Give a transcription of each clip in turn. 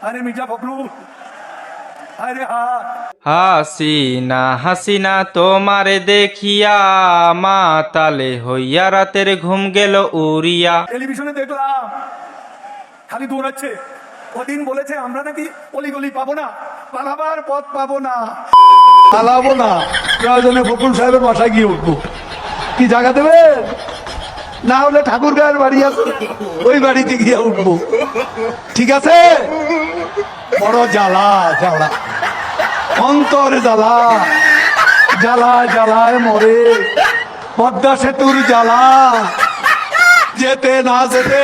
আরে মির্জা ফখরুল, আরে হাসিনা হাসিনা তোমারে দেখিয়া মাতালে হইয়া রাতের ঘুম গেল উড়িয়া। টেলিভিশনে দেখলাম খালি দৌড়াচ্ছে। ওদিন বলেছে আমরা নাকি অলিগলি পাবো না, পালাবার পথ পাবো না, পালাবো না, প্রয়োজনে ফখরুল সাহেবের বাসায় গিয়ে উঠবো। কি জায়গা দেবেন? না হলে ঠাকুর গায়ের বাড়ি আছে, ওই বাড়িতে গিয়ে উঠবো। ঠিক আছে? বড় জ্বালা জ্বালা, অন্তর জ্বালা, জ্বালায় জ্বালায় মরে পদ্মা সেতুর জ্বালা, যেতে না যেতে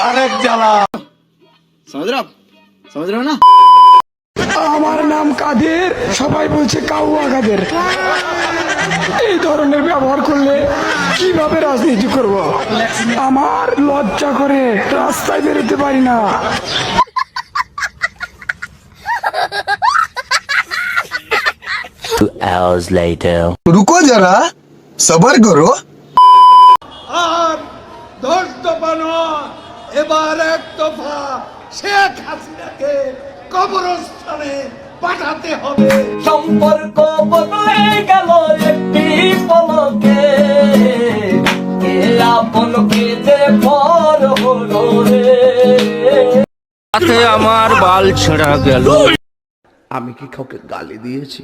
আরেক জ্বালা। আমার নাম কাদের, সবাই বলছে কাউয়া কাদের। এই ধরনের ব্যবহার করলে কিভাবে রাজনীতি করব? আমার লজ্জা করে, রাস্তায় বেরোতে পারি না। रुको जरा सबर करो। আর 10 দফা নয়, এবার 1 দফা শেখ হাসিনাকে কবরস্থানে পাঠাতে হবে। সম্পর্ক বদলে গেল একটি পলকে, কে আপন কে যে পর হলো রে। সাথে আমার বাল ছেঁড়া গেল। আমি কি কাউকে গালি দিয়েছি?